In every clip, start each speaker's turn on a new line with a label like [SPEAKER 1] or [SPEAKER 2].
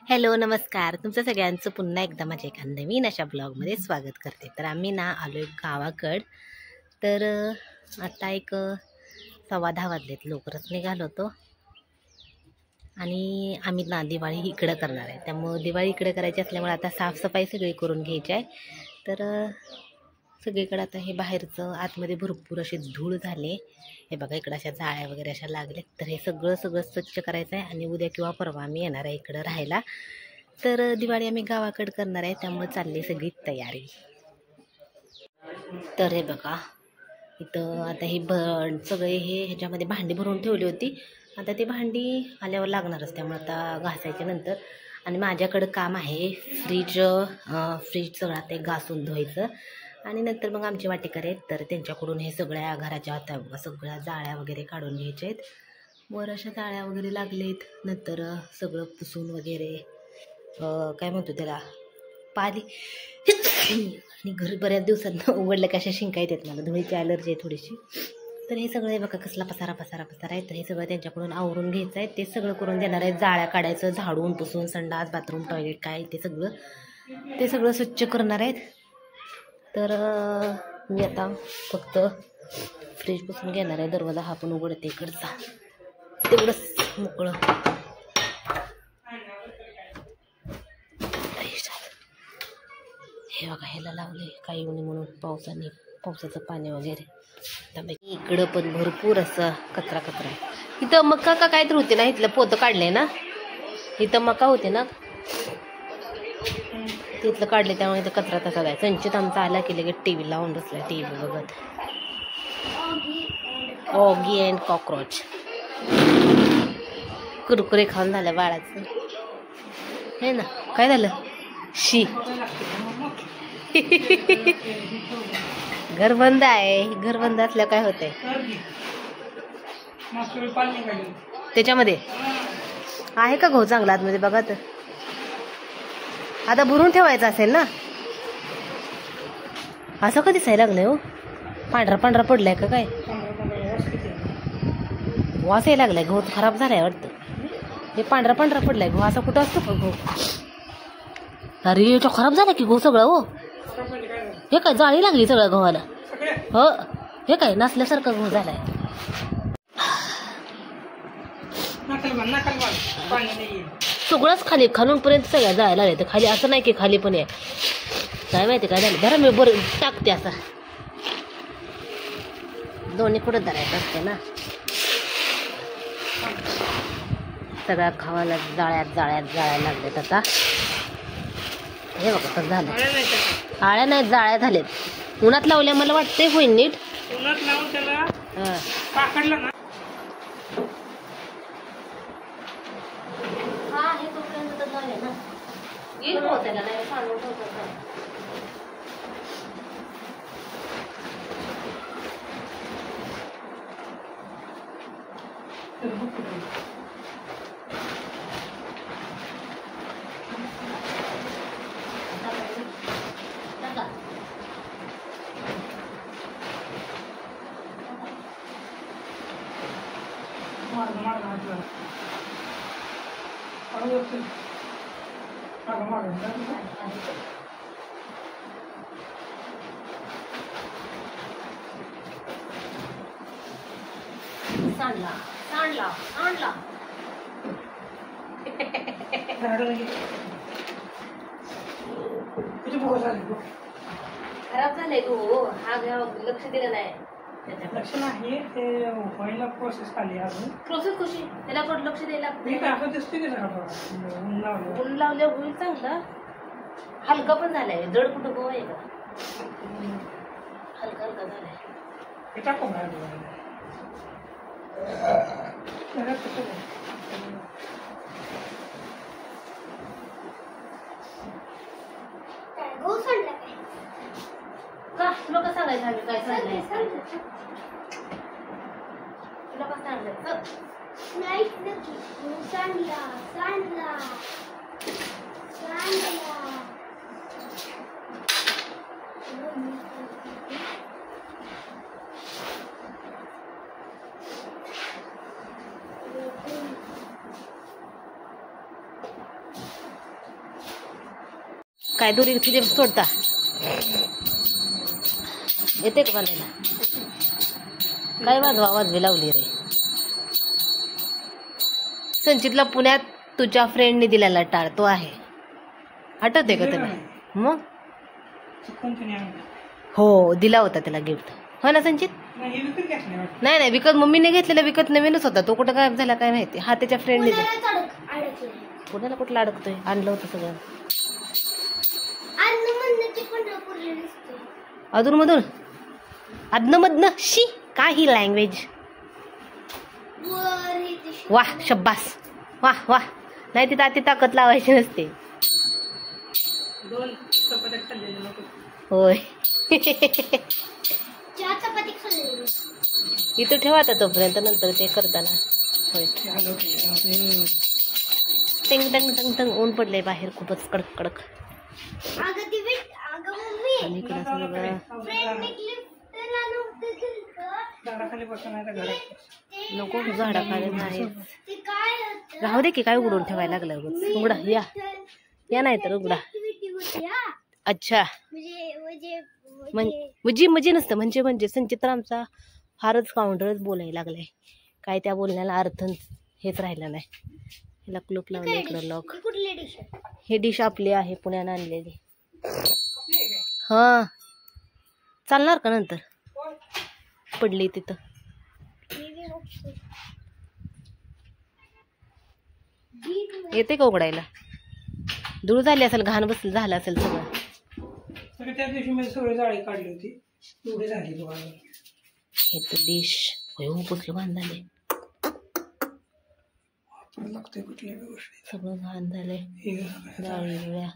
[SPEAKER 1] Hello नमस्कार, तुमचं सगळ्यांचं पुन्हा एकदा माझ्या एका नवीन अशा ब्लॉगमध्ये स्वागत करते. तर आम्ही ना आलो गावाकड. तर आता एक 10:15 वाजलेत, लवकरच निघालो होतो. आणि आम्ही ना दिवाळी इकडं करणार आहे, त्यामुळं दिवाळी इकडे करायची असल्यामुळे आता साफसफाई सगळी करून घ्यायची आहे. तर सगळीकडे आता हे बाहेरचं आतमध्ये भरपूर असे धूळ झाले. हे बघा इकडं अशा जाळ्या वगैरे अशा लागले. तर हे सगळं स्वच्छ करायचं आहे आणि उद्या किंवा परवा आम्ही येणार आहे इकडं राहायला. तर दिवाळी आम्ही गावाकडे करणार आहे, त्यामुळे चालली सगळी तयारी. तर हे बघा इथं आता ही सगळे ह्याच्यामध्ये भांडी भरून ठेवली होती. आता ती भांडी आल्यावर लागणारच, त्यामुळे आता घासायच्या नंतर. आणि माझ्याकडं काम आहे फ्रीज सगळं ते घासून धुवायचं. आणि नंतर मग आमचे वाटेकर आहेत, तर त्यांच्याकडून हे सगळ्या घराच्या आता सगळ्या जाळ्या वगैरे काढून घ्यायच्या आहेत. वर अशा जाळ्या वगैरे लागलेत. नंतर सगळं पुसून वगैरे काय म्हणतो त्याला पाणी आणि घर बऱ्याच दिवसात उघडलं का अशा शिंका येतात, मला धुळीची ॲलर्जी आहे थोडीशी. तर हे सगळं बघा कसला पसारा आहे. तर हे सगळं त्यांच्याकडून आवरून घ्यायचं आहे, ते सगळं करून देणार आहे. जाळ्या काढायचं, झाडून पुसून, संडास बाथरूम टॉयलेट काय ते सगळं स्वच्छ करणार आहेत. तर मी आता फक्त फ्रीज पुसून घेणार आहे. दरवाजा हा पण उघडते इकडचा, तेवढंच मोकळं. हे बघा ह्याला लावले काही उन्ही म्हणून पावसाचं पाणी वगैरे. इकडं पण भरपूर असं कचरा आहे. इथं मका का काहीतरी होते ना, इथलं पोतं काढलंय ना, इथं मका होते ना, तिथलं काढले, त्यामुळे इथं कचरा तसा आहे. संचित आमचा आला की लगेच टी व्ही लावून बसला, टी व्ही बघत. ऑगी अँड कॉकरोच कुरकुरे खाऊन झालं बाळाचं, हे ना. काय झालं शी घर बंद आहे. घर बंद असल्या काय होतंय त्याच्यामध्ये? आहे का गहू चांगला आतमध्ये? बघा तर आता भरून ठेवायचं असेल ना. असं कधी दिसायला लागलंय हो, पांढरा पडलाय का काय? वास यायला लागलाय, गहू खराब झालाय वाटतं. हे पांढरा पडलाय गहू, असा कुठं असतो का गहू? अरे तो खराब झाला की गहू सगळं. हो हे काय जाळी लागली सगळं गव्हाला? हो हे काय नसल्यासारखा गहू झालाय. सगळंच खालून पर्यंत सगळ्या जायला लागले. तर खाली असं नाही की खाली पण आहे, काय माहिती काय झालं. जरा मी बरं टाकते असा, दोन्ही कुठं धरायचं असते ना. सगळ्या खावाला जाळ्या लागल्यात आता. हे बघा कसं झालं. आळ्या नाहीत, जाळ्या झाल्यात. उन्हात लावल्या मला वाटतंय होईल नीट. उन्हात लावून त्याला पाकडलं ना. हा हे तोपर्यंत तर झाले ना, येईल पोहोचायला नाही सांगून ठेवतो. सांडला खराब झालंय गो. हा लक्ष दिलं नाही.
[SPEAKER 2] लक्ष नाही ते व्हायला प्रोसेस आली. अजून
[SPEAKER 1] प्रोसेस कशी? त्याला पण लक्ष द्यायला ऊन लावल्या होईल चांगलं. हलका पण झालाय, जड कुठं गो आहे का? हलका झालाय. का तुला कसं सांगायचं आम्ही काय सांगलंय? तुला कसं सांगायचं? काय दोरी तुझे सोडता येते का बांधायला? काय वाजवी लावली रे. संचितला पुण्यात तुझ्या फ्रेंडने दिलेला टाळ तो आहे, आठवते का तुला? मग हो दिला होता त्याला गिफ्ट, हो ना संचित? नाही विकत मम्मीने घेतलेला, विकत नवीनच होता तो. कुठं गायब झाला काय माहिती. हा त्याच्या फ्रेंडने पुण्याला कुठला अडकतोय, आणलं होतं सगळं अधून मधून अदन मधन. शी काय ही लँग्वेज. वाह शब्बास, वाह वाह. नाही तिथं ती ताकद लावायची नसते. होय इथं ठेवा आता तोपर्यंत, नंतर ते करताना. होय टिंग टंग टंग टंग. ऊन पडले बाहेर खूपच कडक कडक. आणि इकडं सगळं नको झाडाखाली नाही राहू दे की, काय उघडून ठेवायला लागलं. उघडा या नाही तर उघडा. अच्छा म्हणजे नसतं म्हणजे संचित आमचा फारच काउंटरच बोलायला लागलाय. काय त्या बोलण्याला अर्थ हेच राहिला नाही. ह्याला क्लूप लावलं इकडं लॉक. हे डिश आपली आहे पुण्यानं आणलेली. हा चालणार का नंतर? पडली तिथं. येते का उघडायला? धूळ झाली असेल, घाण बसली झालं असेल सगळं.
[SPEAKER 2] त्या दिवशी मी सगळी जाळी काढली होती, एवढी झाली.
[SPEAKER 1] हे तर डिश कसलं घाण झाले,
[SPEAKER 2] लागतंय कुठल्या गोष्टी.
[SPEAKER 1] सगळं घाण झालंय. जाळी बिळ्या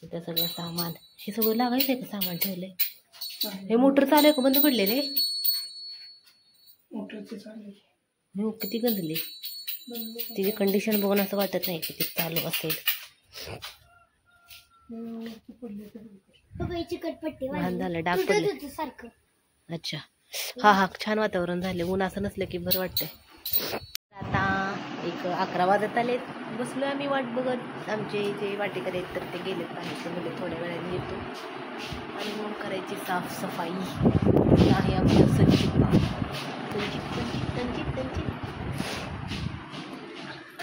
[SPEAKER 1] इथं सगळं सामान. हे सगळं लागायचंय का सामान ठेवलंय? हे मोटर चालू आहे का बंद पडलेले?
[SPEAKER 2] मोटर ते चालू.
[SPEAKER 1] किती गंजली. तिची कंडिशन बघून असं वाटत नाही की ती चालू असेल. घाण झालं, डाग पडले. अच्छा हा छान वातावरण झाले. ऊन असं नसलं की बरं वाटतंय. आता एक 11 वाजत आले. बसलोय आम्ही वाट बघत. आमचे जे वाटेकर आहेत तर ते गेलेत बाहेर. ते म्हणजे थोड्या वेळाने येतो आणि मग करायची साफसफाई आहे आमच्या संचित.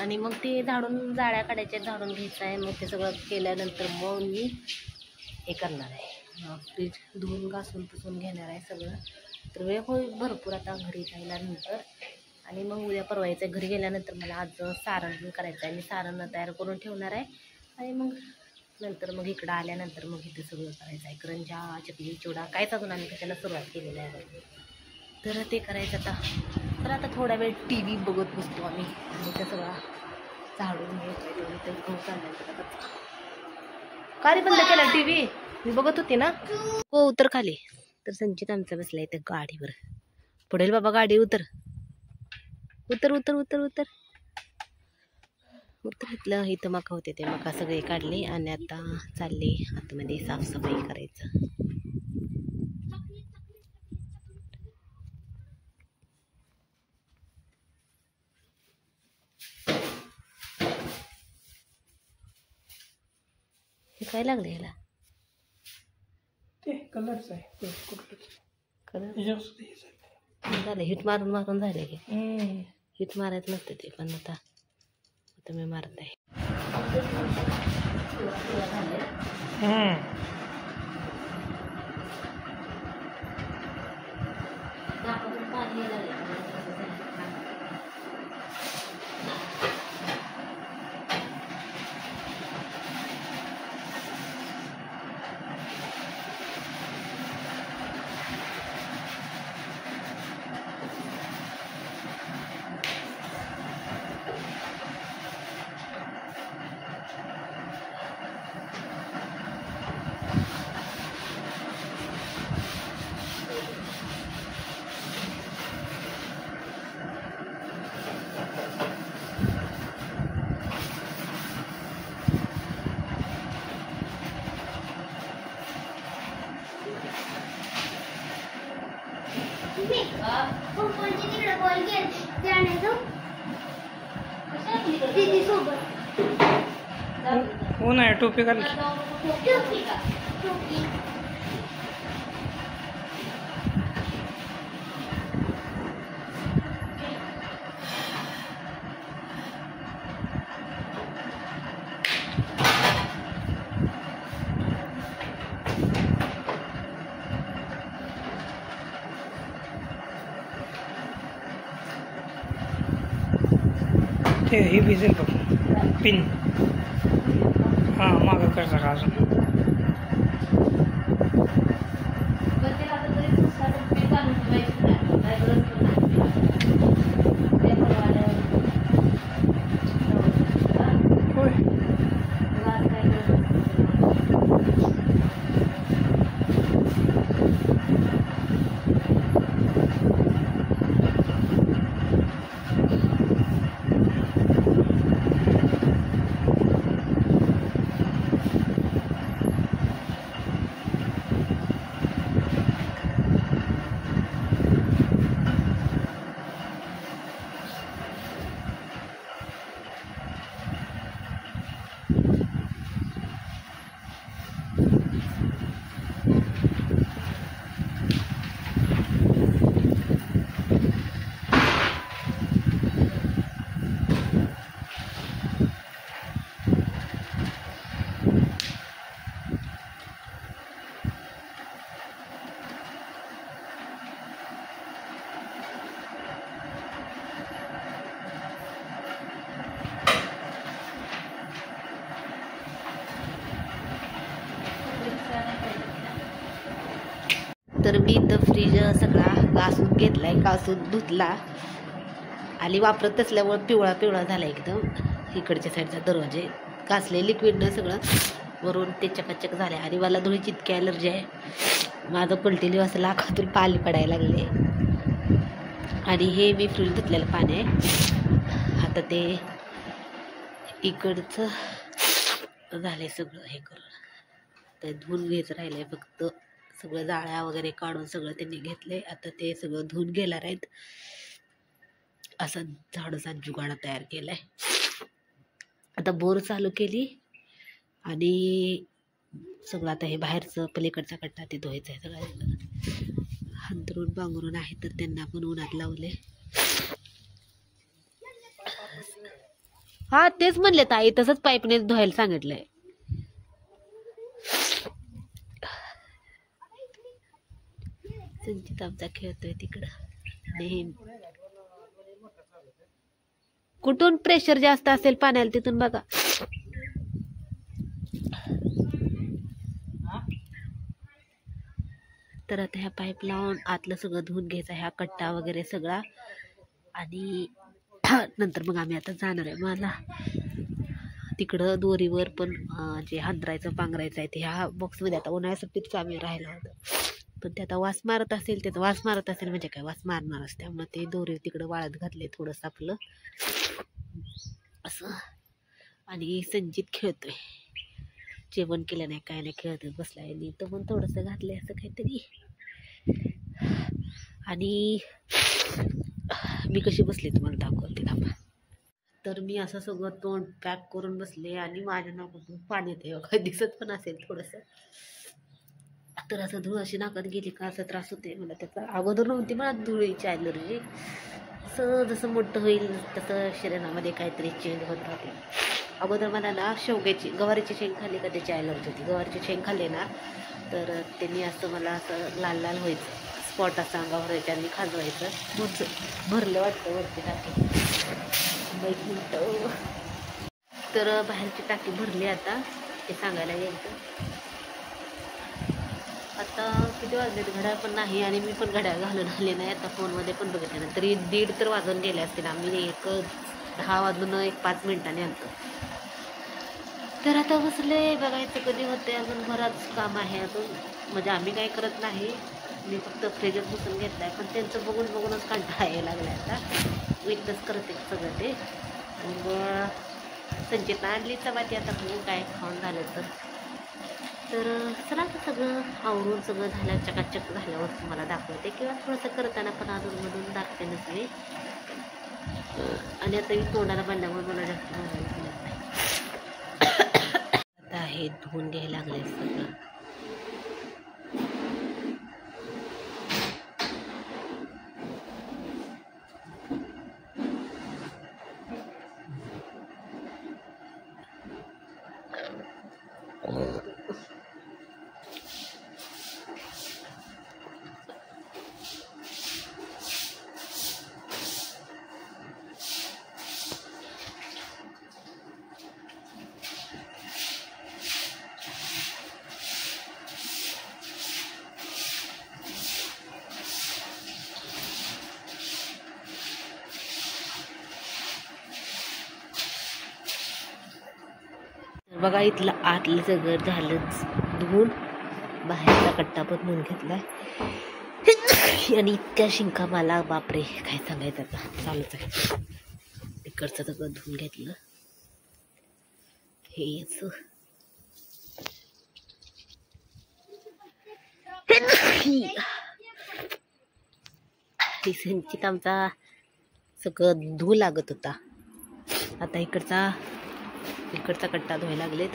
[SPEAKER 1] आणि मग ते झाडून जाळ्या काढायच्या, झाडून घ्यायचं आहे. मग ते सगळं केल्यानंतर मग मी हे करणार आहे, फ्रीज धुवून घासून पुसून घेणार आहे सगळं. तर वेळ होईल भरपूर आता घरी जायल्यानंतर. आणि मग उद्या परवा यायचं. घरी गेल्यानंतर मला आज सारण करायचं आहे. मी सारण तयार करून ठेवणार आहे. आणि मग नंतर मग इकडं आल्यानंतर मग इथे सगळं करायचं आहे. करंजा, चकली, चिवडा कायच अजून आम्ही कशाला सुरुवात केलेली आहे. तर ते करायचं आता. तर आता थोडा वेळ टी व्ही बघत बसतो आम्ही. आणि ते सगळं झाडून घ्यायचं. ते गहू काढायचं. का रे बंद केला टी व्ही? मी बघत होते ना. हो उतर खाली. तर संचित आमचा बसला इथं गाडीवर. पडेल बाबा गाडी. उतर उतर उतर उतर उतर उतर. इथं मका होते ते मका सगळे काढले आणि आता चालले आतमध्ये साफसफाई करायचं. हे काय लागलं ह्याला?
[SPEAKER 2] ते कलरच आहे.
[SPEAKER 1] कलर झालं. हिट मारून मारून झाले की. हिट मारायचं नसतं ते, पण आता तुम्ही मारताय. दीदी सोबत
[SPEAKER 2] ऊन आहे, टोपी घाल. ते ही भिजेल बघ पिन. हां मागं कर जरा अजून.
[SPEAKER 1] तर मी इथं फ्रीज सगळा घासून घेतलाय, घासून धुतला आणि वापरत असल्यामुळं पिवळा पिवळा झाला एकदम. इकडच्या साईडचा दरवाजे घासले लिक्विडनं सगळं वरून ते चकाचक झाले. आणि मला धुळीची इतकी ॲलर्जी आहे, माझं कंटिन्यू असं लाखातून पाणी पडायला लागले. आणि हे मी फ्रीज धुतलेलं पाणी आहे. आता ते इकडचं झालंय सगळं हे करून, ते धुवून घ्यायचं राहिलंय फक्त. सगळं जाळ्या वगैरे काढून सगळं त्यांनी घेतले. आता ते सगळं धुवून घेणार आहेत. असा झाडूचा जुगाडा तयार केलाय. आता बोर चालू केली आणि सगळं आता हे बाहेरचं पलीकडचा कट्टा ते धुवायचं आहे. सगळं हंतरून पांघरून आहे तर त्यांना पण उन्हात लावले. हा तेच म्हणले ताई, तसंच पाईपने धुवायला सांगितलंय. संचित आमचा खेळतोय तिकडं. कुठून प्रेशर जास्त असेल पाण्याला तिथून बघा. तर आता ह्या पाईप लावून आतलं सगळं धुवून घ्यायचं, ह्या कट्टा वगैरे सगळा. आणि नंतर मग आम्ही आता जाणार आहे. मला तिकडं दोरीवर पण जे हांतरायचं पांघरायचं आहे ते ह्या बॉक्समध्ये आता उन्हाळ्या सुट्टीत आम्ही राहिलो होतो. पण ते आता वास मारत असेल, त्याचा वास मारत असेल म्हणजे काय, वास मारणारच. त्यामुळे ते दोरी तिकडं वाळत घातले थोडंसं आपलं असं. आणि संजित खेळतोय, जेवण केलं नाही काय नाही, खेळतच बसलाय. आणि तो पण थोडंसं घातलंय असं काहीतरी. आणि मी कशी बसले तुम्हाला दाखवते थांबा. तर मी असं सगळं तोंड पॅक करून बसले आणि माझ्या नाकातून पाणी येते, दिसत पण असेल थोडंसं. तर असं धूळ अशी नाकात गेली का असा त्रास होते मला. त्याचा अगोदर नव्हती मला धुळीची ॲलर्जी. असं जसं मोठं होईल तसं शरीरामध्ये काहीतरी चेंज होत राहते. अगोदर मला ना शेवग्याची गवारीची शेंग खाल्ली का त्याची ॲलर्जी होती. गवारीची शेंग खाल्ली ना तर त्यांनी असं मला असं लाल लाल व्हायचं, स्पॉट असं अंगावर व्हायचं आणि खाजवायचं. भरलं वाटतं वरती टाकी. एक मिनटं. तर बाहेरची टाकी भरली आता, ते सांगायला गेलं. आता किती वाजले घड्याळ पण नाही आणि मी पण घड्याळ घालून आले नाही. आता फोनमध्ये पण बघितलं ना तरी 1:30 तर वाजून गेले असतील. आम्ही 10 वाजून 1-5 मिनिटांनी आलतो. तर आता बसले बघायचं कधी होते. अजून बराच काम आहे अजून, म्हणजे आम्ही काही करत नाही, मी फक्त फ्रीजच बसून घेतला आहे. पण त्यांचं बघून बघूनच कंटाळा यायला लागला आता. मी एकच करते सगळं ते. मग संचित आणली चपाती, आता बघू काय खाऊन झालं तर चला आता सगळं आवरून सगळं झालं, चकाचक झाल्यावर तुम्हाला दाखवते किंवा थोडंसं करताना पण अजूनमधून दाखवते नसते. आणि आता मी तोंडाला बांधल्यामुळे मला जास्त बोलायला मिळत नाही. हे धुवून घ्यायला लागले सगळं. बघा इथलं आतलं सगळं झालंच धुवून, बाहेरचा कट्टा पण धुवून घेतलाय. आणि इतक्या शिंका मला, बापरे काय सांगायचं आता, चालूच आहे. इकडचं सगळं धुवून घेतलं. हे संचित आमचा सगळं धुवू लागत होता. आता इकडचा कट्टा धुवायला लागलेत.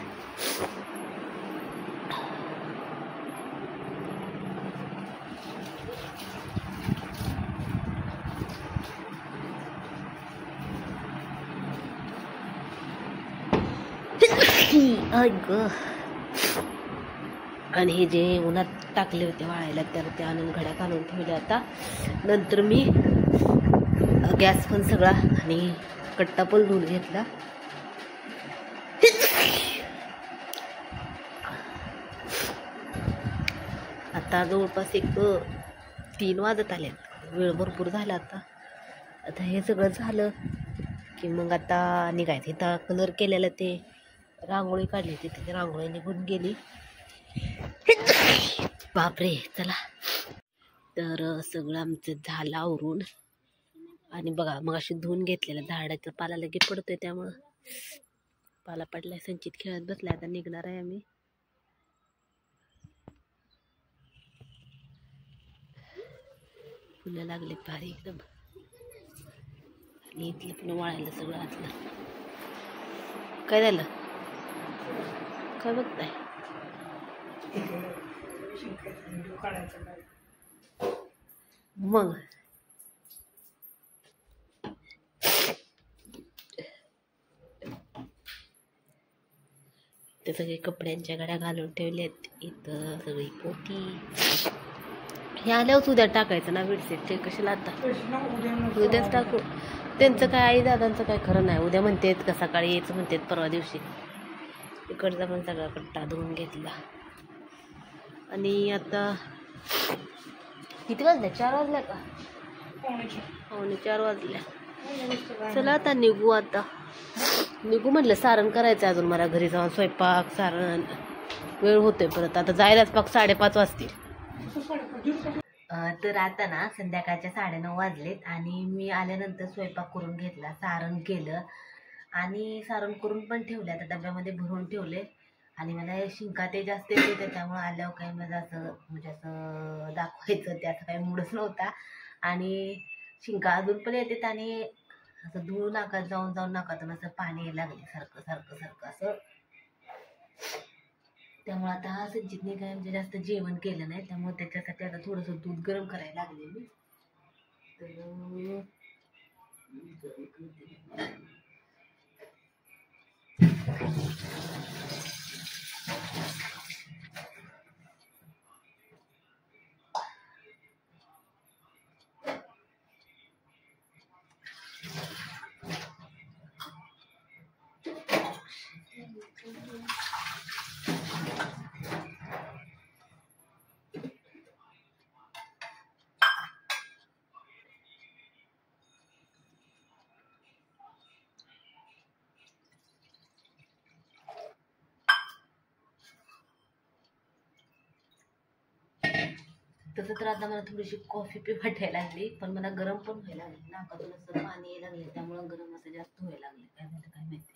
[SPEAKER 1] आणि हे जे उन्हात टाकले होते वाळायला तर ते आणून घड्या घालून ठेवले. आता नंतर मी गॅस पण सगळा आणि कट्टा पण धुवून घेतला. आता जवळपास 3 वाजत आले. वेळ भरपूर झाला. आता हे सगळं झालं की मग आता निघायचं. इथं कलर केलेलं ते रांगोळी काढली, तिथे रांगोळी निघून गेली. बापरे, चला. तर सगळं आमचं झालं आवरून. आणि बघा मग अशी धुवून घेतलेलं झाडाचं पाला लगेच पडतोय, त्यामुळं पाला पडलाय. संचित खेळत बसलाय. आता निघणार आहे आम्ही. फुलं लागले भारी एकदम. आणि इथलं पण वाळायला सगळं आतलं. काय झालं, काय बघताय? मग ते सगळे कपड्यांच्या गाड्या घालून ठेवल्यात. इथं सगळी पोती. हे आल्यावर उद्या टाकायचं ना बेडशीट. ते कशाला आता, उद्याच टाकू. त्यांचं काय, आई दादांचं काय खरं नाही. उद्या म्हणतात का सकाळी यायचं म्हणतात, परवा दिवशी. इकडचा पण सगळा कट्टा धुवून घेतला. आणि आता किती वाजल्या? 4 वाजल्या का? 4:45 वाजल्या. चला आता निघू. आता निघू म्हटलं. सारण करायचं अजून मला, घरी जाऊन स्वयंपाक सारण वेळ होतोय परत. आता जायलाच पाक 5:30 वाजतील. तर आता ना संध्याकाळच्या 9:30 वाजलेत. आणि मी आल्यानंतर स्वयंपाक करून घेतला, सारण केलं. आणि सारण करून पण ठेवले. आता डब्यामध्ये भरून ठेवले. आणि मला शिंका ते जास्त येते, त्याच्यामुळे आल्यावर काही माझं असं म्हणजे असं दाखवायचं त्याचा काही मूडच नव्हता. आणि शिंका अजून पण येतात. आणि असं धुळू नाकात जाऊन नाकातून असं पाणी यायला लागले सारखं असं. त्यामुळे आता संचितने काय म्हणजे जास्त जेवण केलं नाही, त्यामुळे त्याच्यासाठी आता थोडंसं दूध गरम करायला लागले मी. तर तसं तर आता मला थोडीशी कॉफी वाटायला लागली, पण मला गरम पण व्हायला लागली. नाकातून असं पाणी यायला लागले, त्यामुळे गरम असं जास्त व्हायला लागले. काय झालं काय माहिती.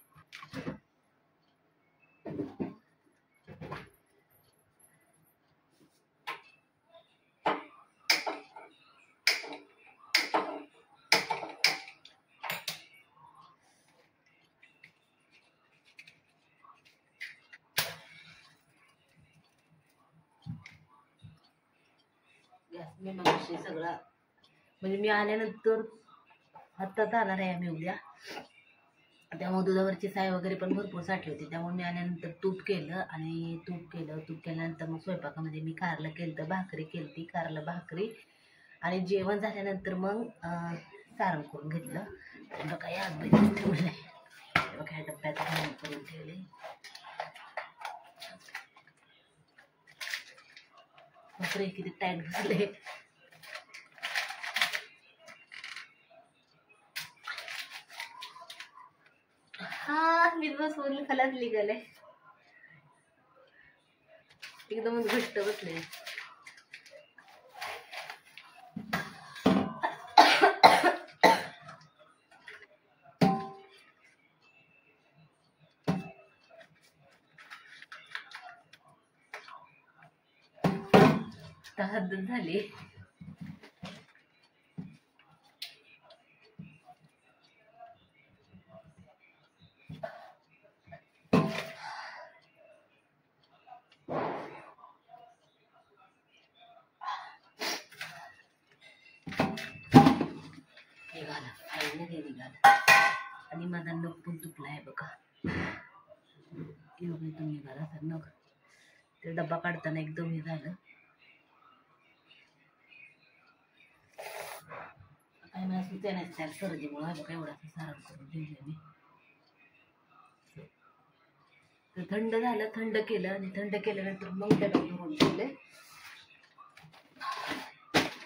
[SPEAKER 1] मी मगाशी सगळा म्हणजे मी आल्यानंतर आत्ता जाणार आहे आम्ही उद्या, त्यामुळे दुधावरची साय वगैरे पण भरपूर साठली होती. त्यामुळे मी आल्यानंतर तूप केल्यानंतर मग स्वयंपाकामध्ये मी कारलं केलं, भाकरी केली, कारलं भाकरी, आणि जेवण झाल्यानंतर मग सारण करून घेतलं. बघा या ठेवलं आहे, बघा ह्या डब्यात घालून करून ठेवले. बापरे किती टाईट झाले. हा मी बसवून खालाच निघाले, एकदमच घट्ट बसले. हद्दच झाली. निघाला फायनली निघाला, आणि माझा नख पण तुटला आहे बघा. एवढं एकदम निघाला तर नख, ते डब्बा काढताना एकदम हे झालं. काय मला सुचेल नाही त्या सर्दीमुळे बघा एवढा सारण करून ठेवलं मी. तर थंड झालं, थंड केलं, आणि थंड केल्यानंतर मग डब्यात भरून ठेवले.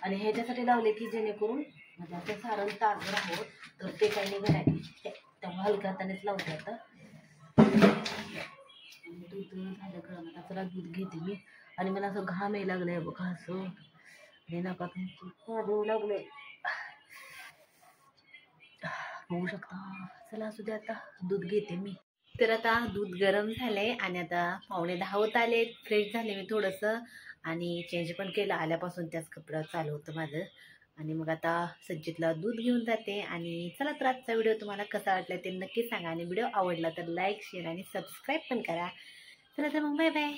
[SPEAKER 1] आणि ह्याच्यासाठी लावले की जेणेकरून म्हणजे असं सारण ताजं राहावं, तर ते काही निघत आहे त्यामुळे हलक्या हातानेच लावते आता. दूध झालं गरम, आता चला दूध घेते मी. आणि मला असं घाम यायला लागलंय बघा, असं नाकात देऊ लागले, होऊ शकता. चला असू दे, आता दूध घेते मी. तर आता दूध गरम झालंय आणि आता 9:45 होत आले. फ्रेश झाले मी थोडंसं, आणि चेंज पण केलं. आल्यापासून त्याच कपडा चालू होतं माझं. आणि मग आता सज्जितला दूध घेऊन जाते. आणि चला तर आजचा व्हिडिओ तुम्हाला कसा वाटला ते नक्की सांगा, आणि व्हिडिओ आवडला तर लाईक, शेअर आणि सबस्क्राईब पण करा. चला तर मग बाय बाय.